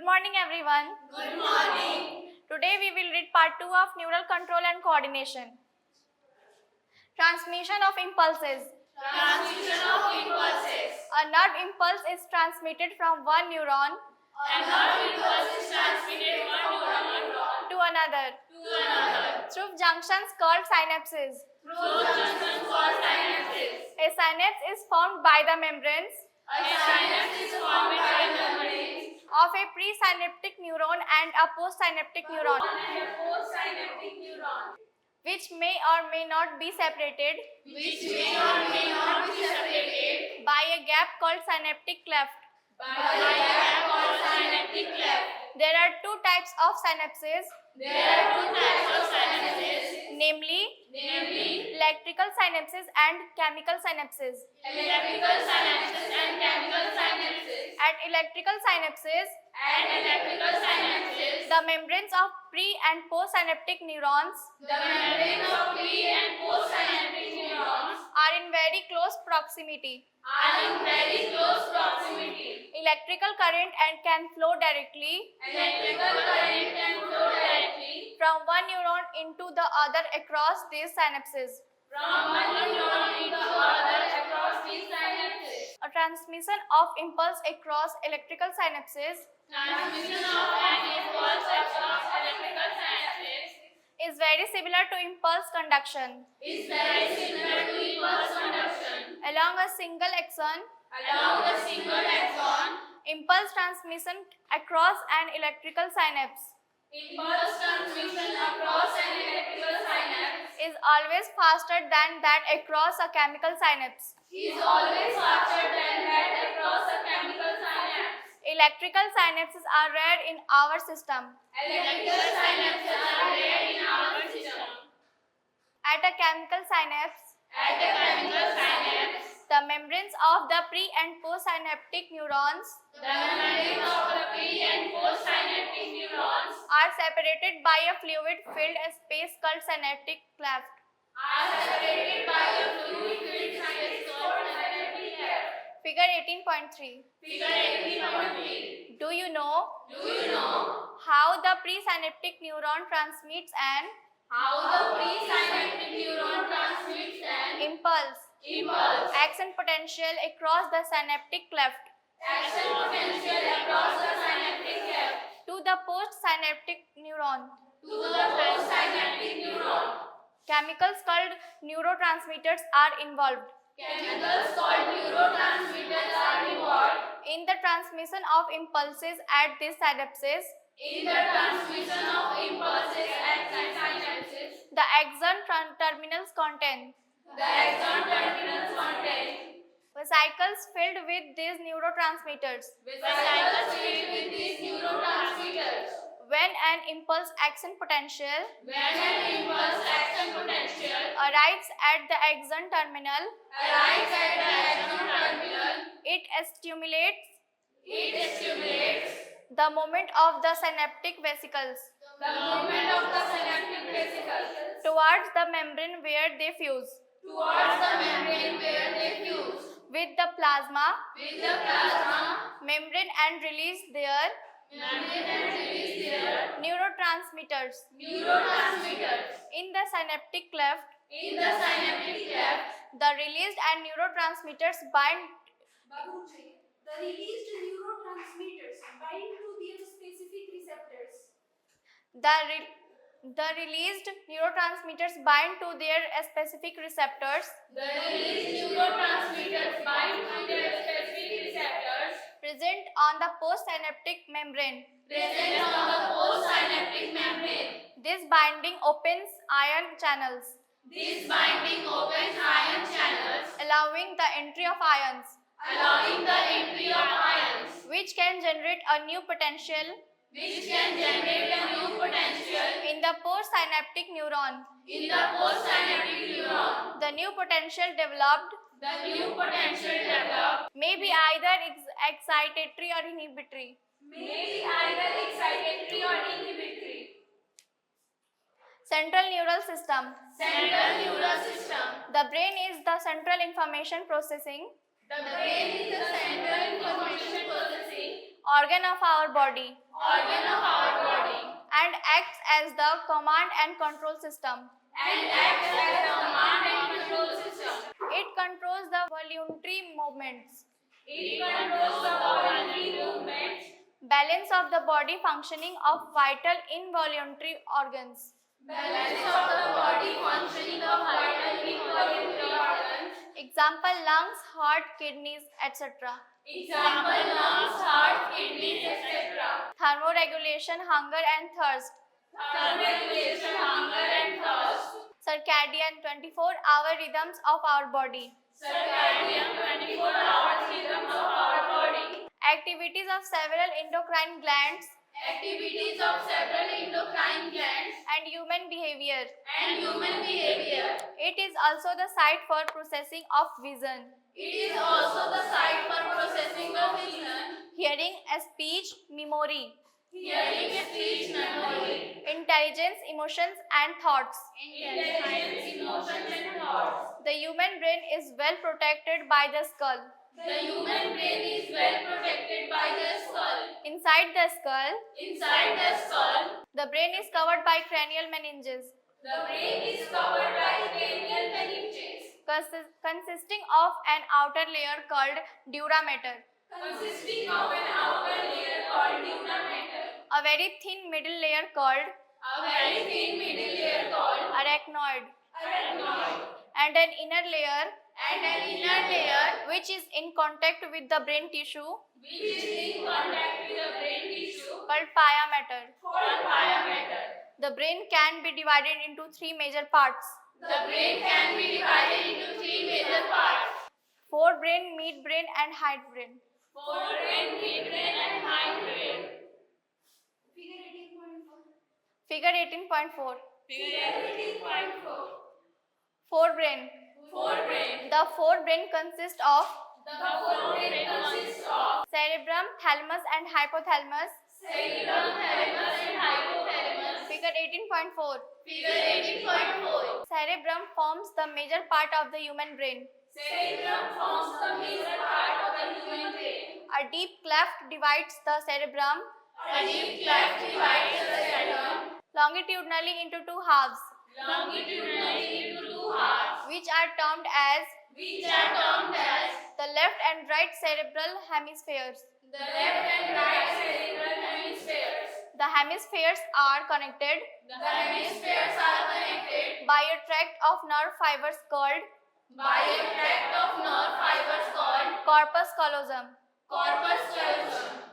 morning everyone. Good morning. Today we will read part 2 of neural control and coordination. Transmission of impulses. Transmission of impulses. A nerve impulse is transmitted from one neuron A nerve impulse is transmitted from one neuron to another to another through junctions called synapses. through junctions called synapses. A synapse is formed by the membranes A synapse is formed by the membranes of a presynaptic neuron and a postsynaptic neuron, and a postsynaptic neuron, which may or may not be separated which may or may not be separated by a gap called synaptic cleft. by a gap called synaptic cleft. There are two types of synapses, There are two types of synapses, namely namely electrical synapses and chemical synapses. electrical synapses and chemical synapses. At electrical synapses, And electrical synapses, the membranes of pre- and postsynaptic neurons the membranes of pre- and postsynaptic neurons are in very close proximity. are in very close proximity. Electrical current and can flow directly Electrical current can flow directly from one neuron into the other across these synapses. from one neuron into other across these synapses. A transmission of impulse across electrical synapses Transmission of an impulse across electrical synapses is very similar to impulse conduction. is very similar to impulse conduction. Along a single axon, Along the single axon, impulse transmission across an electrical synapse impulse transmission across an electrical synapse is always faster than that across a chemical synapse. is always faster than that across a chemical synapse. Electrical synapses are rare in our system. Electrical synapses are rare in our system. At a chemical synapse, At a chemical synapse, the membranes of the pre- and postsynaptic neurons the membranes of the pre- and postsynaptic neurons are separated by a fluid-filled space called synaptic cleft. are separated by a fluid-filled space called synaptic cleft. Figure 18.3. Figure 18.3. Do you know Do you know how the presynaptic neuron transmits an how the presynaptic neuron transmits an impulse, impulse, action potential across the synaptic cleft action potential across the synaptic cleft to the postsynaptic neuron? to the postsynaptic neuron? Chemicals called neurotransmitters are involved Chemicals called neurotransmitters are involved in the transmission of impulses at these synapses. in the transmission of impulses at synapses. The axon terminals contain The axon terminals contain vesicles filled with these neurotransmitters. vesicles filled with these neurotransmitters. When an impulse action potential When an impulse action potential arrives at the axon terminal, arrives at the axon terminal, it stimulates it stimulates the movement of the synaptic vesicles the movement of the synaptic vesicles towards the membrane where they fuse towards the membrane where they fuse with the plasma with the plasma membrane and release their membrane and release their neurotransmitters. neurotransmitters. In the synaptic cleft, In the synaptic cleft, the released and neurotransmitters bind Babuji, the released neurotransmitters bind to their specific receptors. the released neurotransmitters bind to their specific receptors the released neurotransmitters bind to their specific receptors present on the postsynaptic membrane. present on the postsynaptic membrane. This binding opens ion channels, This binding opens ion channels, allowing the entry of ions, allowing the entry of ions, which can generate a new potential which can generate a new potential in the postsynaptic neuron. in the postsynaptic neuron. The new potential developed The new potential developed may be either excitatory or inhibitory. may be either excitatory or inhibitory. Central neural system. Central neural system. The brain is the central information processing The brain is the central information processing organ of our body, organ of our body, and acts as the command and control system. and acts as a command and control system. It controls the voluntary movements, It controls the voluntary movements, balance of the body functioning of vital involuntary organs. balance of the body functioning of vital involuntary organs. Example, lungs, heart, kidneys, etc. Example, lungs, heart, kidneys, etc. Thermoregulation, hunger and thirst. Thermoregulation, hunger and thirst. Circadian 24-hour rhythms of our body. Circadian 24-hour rhythms of our body. Activities of several endocrine glands Activities of several endocrine glands and human behavior. and human behavior. It is also the site for processing of vision, It is also the site for processing of vision, hearing, speech, memory, hearing, speech, memory, intelligence, emotions and thoughts. intelligence, emotions, and thoughts. The human brain is well protected by the skull. The human brain is well protected by the skull. Inside the skull, Inside the skull, the brain is covered by cranial meninges, the brain is covered by cranial meninges, consisting of an outer layer called dura mater, consisting of an outer layer called dura mater, a very thin middle layer called a very thin middle layer called arachnoid, arachnoid, and an inner layer and an inner layer which is in contact with the brain tissue which is in contact with the brain tissue called pia mater. called pia mater. The brain can be divided into three major parts: The brain can be divided into three major parts: forebrain, midbrain and hindbrain. forebrain, midbrain, and hindbrain. Figure 18.4. Figure 18.4. Figure 18.4. Forebrain. Forebrain. The forebrain consists of The forebrain consists of cerebrum, thalamus and hypothalamus. cerebrum, thalamus, and hypothalamus. Figure 18.4. Figure 18.4. Cerebrum forms the major part of the human brain. Cerebrum forms the major part of the human brain. A deep cleft divides the cerebrum A deep cleft divides the cerebrum longitudinally into two halves, longitudinally into two halves, which are termed as which are termed as the left and right cerebral hemispheres. the left and right cerebral hemispheres. The hemispheres are connected The hemispheres are connected by a tract of nerve fibers called by a tract of nerve fibers called corpus callosum. corpus callosum.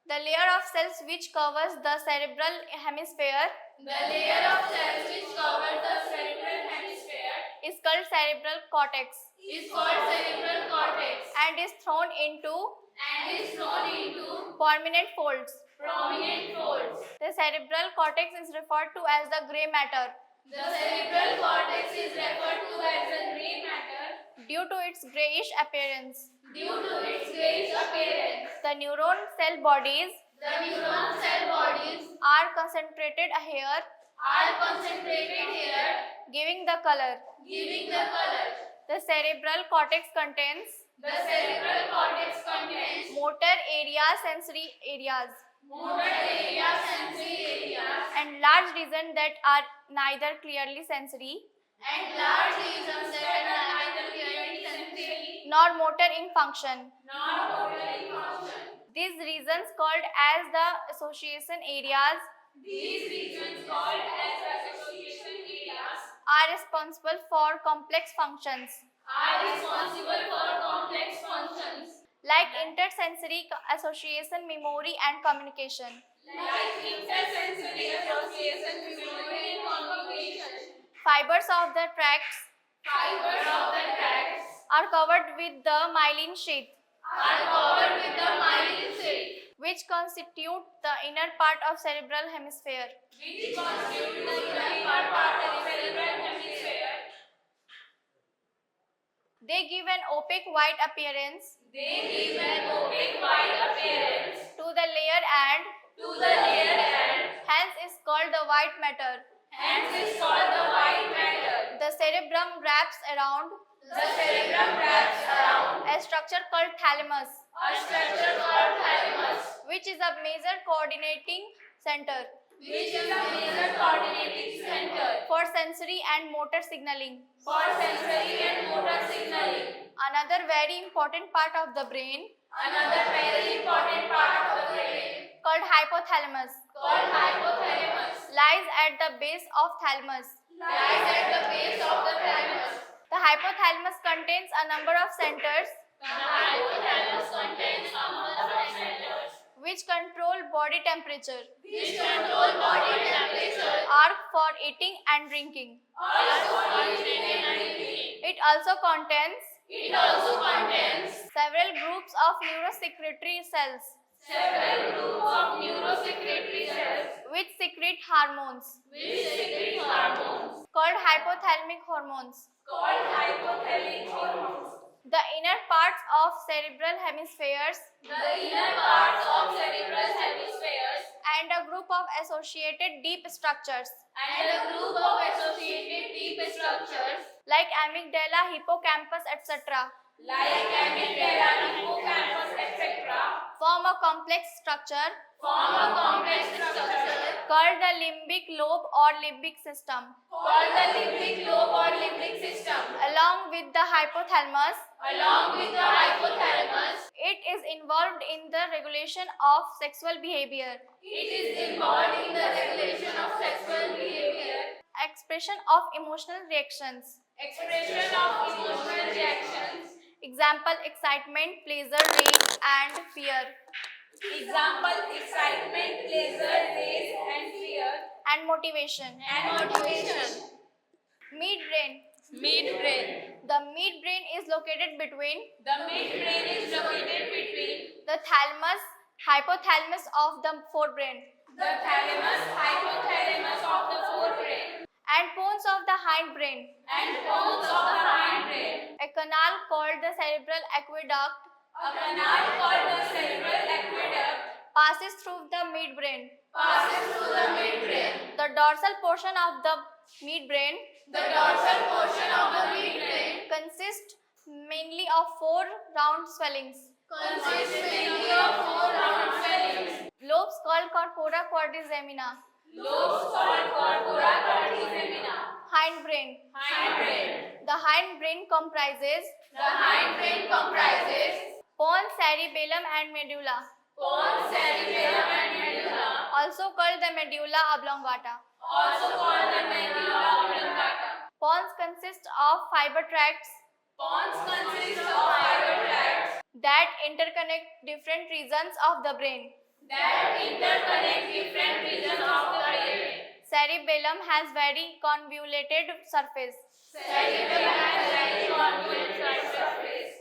The layer of cells which covers the cerebral hemisphere The layer of cells which covers the cerebral hemisphere is called cerebral cortex is called cerebral cortex and is thrown into and is thrown into prominent folds. prominent folds. The cerebral cortex is referred to as the gray matter The cerebral cortex is referred to as the gray matter due to its grayish appearance. due to its grayish appearance. The neuron cell bodies The neuron cell bodies are concentrated here, are concentrated here, giving the color. giving the color. The cerebral cortex contains The cerebral cortex contains motor areas, sensory areas, motor areas, sensory areas, and large regions that are neither clearly sensory and large regions that are neither clearly sensory nor motor in function. nor motor in function. These regions called as the association areas These regions called as association areas are responsible for complex functions are responsible for complex functions like intersensory association, memory and communication. like intersensory association, memory, and communication. Fibers of the tracts Fibers of the tracts are covered with the myelin sheath, are covered with the myelin sheath, which constitute the inner part of cerebral hemisphere. which constitute the inner part of the cerebral hemisphere. They give an opaque white appearance They give an opaque white appearance to the layer and to the layer and hence is called the white matter. hence is called the white matter. The The cerebrum wraps around The cerebrum wraps around a structure called thalamus, a structure called thalamus, which is a major coordinating center which is a major coordinating center for sensory and motor signaling. for sensory and motor signaling. Another very important part of the brain, Another very important part of the brain, called hypothalamus, called hypothalamus, lies at the base of thalamus. lies at the base of the thalamus. The hypothalamus contains a number of centers The hypothalamus contains a number of centers which control body temperature, which control body temperature, are for eating and drinking. also for eating and drinking. It also contains It also contains several groups of neurosecretory cells several groups of neurosecretory cells which secrete hormones which secrete hormones called hypothalamic hormones. called hypothalamic hormones. The inner parts of cerebral hemispheres The inner parts of cerebral hemispheres and a group of associated deep structures and a group of associated deep structures like amygdala, hippocampus, etc. like amygdala, hippocampus, etc. form a complex structure form a complex structure called the limbic lobe or limbic system. called the limbic lobe or limbic system. Along with the hypothalamus, Along with the hypothalamus, it is involved in the regulation of sexual behavior, it is involved in the regulation of sexual behavior, expression of emotional reactions. expression of emotional reactions. Example: excitement, pleasure, rage, and fear. Example: excitement, pleasure, rage, and fear, And motivation. and motivation. Midbrain. Midbrain. The midbrain is located between The midbrain is located between the thalamus, hypothalamus of the forebrain, the thalamus, hypothalamus of the forebrain, and pons of the hindbrain. and pons of the hindbrain. A canal called the cerebral aqueduct A canal called the cerebral aqueduct passes through the midbrain. passes through the midbrain. The dorsal portion of the midbrain The dorsal portion of the midbrain consists mainly of 4 round swellings. consists mainly of 4 round swellings. Lobes called corpora quadrigemina. Lobes called corpora quadrigemina. Hindbrain. Hindbrain. The hindbrain comprises The hindbrain comprises pons, cerebellum, and medulla, pons, cerebellum, and medulla, also called the medulla oblongata. also called the medulla oblongata. Pons consist of fiber tracts Pons consist of fiber tracts that interconnect different regions of the brain. that interconnect different regions of the brain. Cerebellum has very convoluted surface. Cerebellum has very convoluted surface.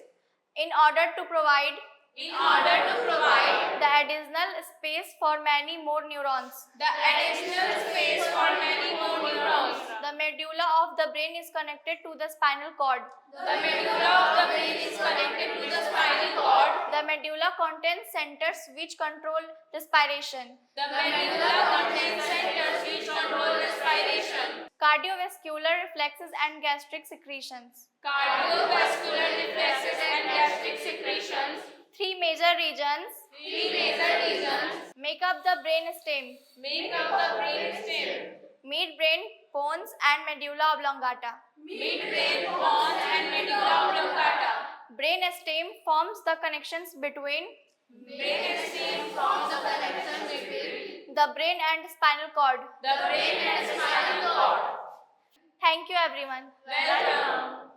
In order to provide In order to provide the additional space for many more neurons, the additional space for many more neurons, the medulla of the brain is connected to the spinal cord. the medulla of the brain is connected to the spinal cord. The medulla contains centers which control respiration, The medulla contains centers which control respiration, cardiovascular reflexes, and gastric secretions. cardiovascular reflexes, and gastric secretions. 3 major regions 3 major regions make up the brain stem: make up the brain stem: midbrain, pons, and medulla oblongata. midbrain, pons, and medulla oblongata. Brain stem forms the connections between Brain stem forms the connection between the brain and spinal cord. the brain and spinal cord. Thank you, everyone. Welcome.